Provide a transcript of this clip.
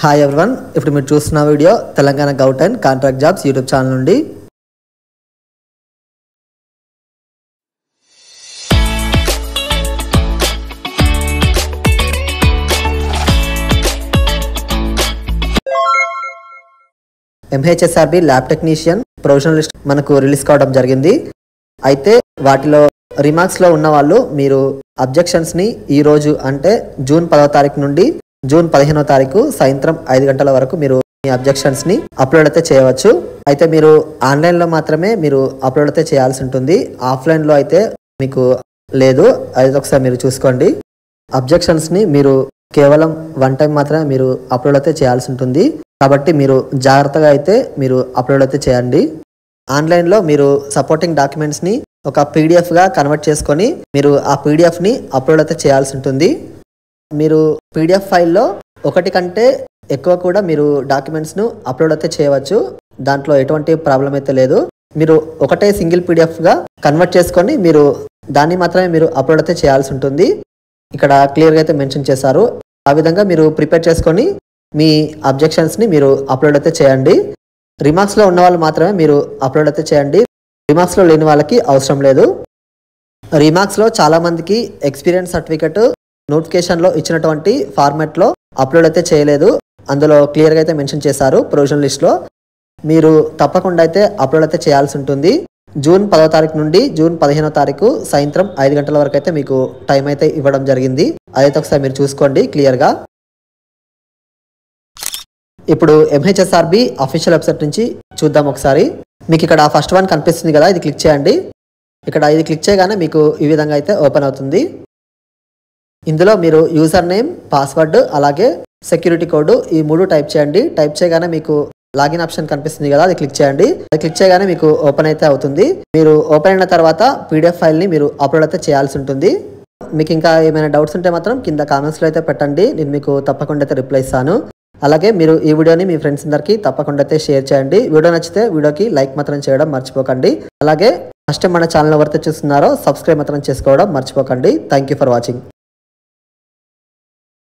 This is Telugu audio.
హాయ్ ఎవ్రీవన్, ఇప్పుడు మీరు చూస్తున్న video Telangana govt and contract jobs YouTube channel నుండి. MHSRB lab technician professional list మనకు రిలీజ్ కావడం జరిగింది. అయితే వాటిలో రిమార్క్స్లో ఉన్న వాళ్ళు మీరు అబ్జెక్షన్స్ని ఈరోజు అంటే జూన్ 10వ తారీఖు నుండి జూన్ 15వ తారీఖు సాయంత్రం 5 గంటల వరకు మీరు మీ అబ్జెక్షన్స్ని అప్లోడ్ అయితే చేయవచ్చు. అయితే మీరు ఆన్లైన్లో మాత్రమే మీరు అప్లోడ్ అయితే చేయాల్సి ఉంటుంది, ఆఫ్లైన్లో అయితే మీకు లేదు. అది ఒకసారి మీరు చూసుకోండి. అబ్జెక్షన్స్ని మీరు కేవలం 1 టైం మాత్రమే మీరు అప్లోడ్ అయితే చేయాల్సి ఉంటుంది, కాబట్టి మీరు జాగ్రత్తగా అయితే మీరు అప్లోడ్ అయితే చేయండి. ఆన్లైన్లో మీరు సపోర్టింగ్ డాక్యుమెంట్స్ని ఒక పీడిఎఫ్గా కన్వర్ట్ చేసుకొని మీరు ఆ పీడిఎఫ్ని అప్లోడ్ అయితే చేయాల్సి ఉంటుంది. మీరు పీడిఎఫ్ ఫైల్లో ఒకటి కంటే ఎక్కువ కూడా మీరు డాక్యుమెంట్స్ను అప్లోడ్ అయితే చేయవచ్చు, దాంట్లో ఎటువంటి ప్రాబ్లం అయితే లేదు. మీరు ఒకటే సింగిల్ పీడిఎఫ్గా కన్వర్ట్ చేసుకొని మీరు దాన్ని మాత్రమే మీరు అప్లోడ్ అయితే చేయాల్సి ఉంటుంది. ఇక్కడ క్లియర్గా అయితే మెన్షన్ చేశారు. ఆ విధంగా మీరు ప్రిపేర్ చేసుకొని మీ అబ్జెక్షన్స్ని మీరు అప్లోడ్ అయితే చేయండి. రిమార్క్స్లో ఉన్న వాళ్ళు మాత్రమే మీరు అప్లోడ్ అయితే చేయండి, రిమార్క్స్లో లేని వాళ్ళకి అవసరం లేదు. రిమార్క్స్లో చాలామందికి ఎక్స్పీరియన్స్ సర్టిఫికెట్ నోటిఫికేషన్లో ఇచ్చినటువంటి ఫార్మాట్లో అప్లోడ్ అయితే చేయలేదు, అందులో క్లియర్గా అయితే మెన్షన్ చేశారు ప్రొవిజనల్ లిస్ట్లో. మీరు తప్పకుండా అయితే అప్లోడ్ అయితే చేయాల్సి ఉంటుంది. జూన్ 10వ తారీఖు నుండి జూన్ 15వ తారీఖు సాయంత్రం 5 గంటల వరకు అయితే మీకు టైం అయితే ఇవ్వడం జరిగింది. అదైతే ఒకసారి మీరు చూసుకోండి క్లియర్గా. ఇప్పుడు ఎంహెచ్ఎస్ఆర్బి అఫీషియల్ వెబ్సైట్ నుంచి చూద్దాం ఒకసారి. మీకు ఇక్కడ ఫస్ట్ వన్ కనిపిస్తుంది కదా, ఇది క్లిక్ చేయండి. ఇక్కడ ఇది క్లిక్ చేయగానే మీకు ఈ విధంగా అయితే ఓపెన్ అవుతుంది. ఇందులో మీరు యూజర్ నేమ్, పాస్వర్డ్, అలాగే సెక్యూరిటీ కోడ్ ఈ 3 టైప్ చేయండి. టైప్ చేయగానే మీకు లాగిన్ ఆప్షన్ కనిపిస్తుంది కదా, అది క్లిక్ చేయండి. అది క్లిక్ చేయగానే మీకు ఓపెన్ అయితే అవుతుంది. మీరు ఓపెన్ అయిన తర్వాత పీడిఎఫ్ ఫైల్ని మీరు అప్లోడ్ అయితే చేయాల్సి ఉంటుంది. మీకు ఇంకా ఏమైనా డౌట్స్ ఉంటే మాత్రం కింద కామెంట్స్లో అయితే పెట్టండి, నేను మీకు తప్పకుండా అయితే రిప్లై ఇస్తాను. అలాగే మీరు ఈ వీడియోని మీ ఫ్రెండ్స్ అందరికీ తప్పకుండా అయితే షేర్ చేయండి. వీడియో నచ్చితే వీడియోకి లైక్ మాత్రం చేయడం మర్చిపోకండి. అలాగే ఫస్ట్ మన ఛానల్ ఎవరైతే చూస్తున్నారో సబ్స్క్రైబ్ మాత్రం చేసుకోవడం మర్చిపోకండి. Thank you for watching.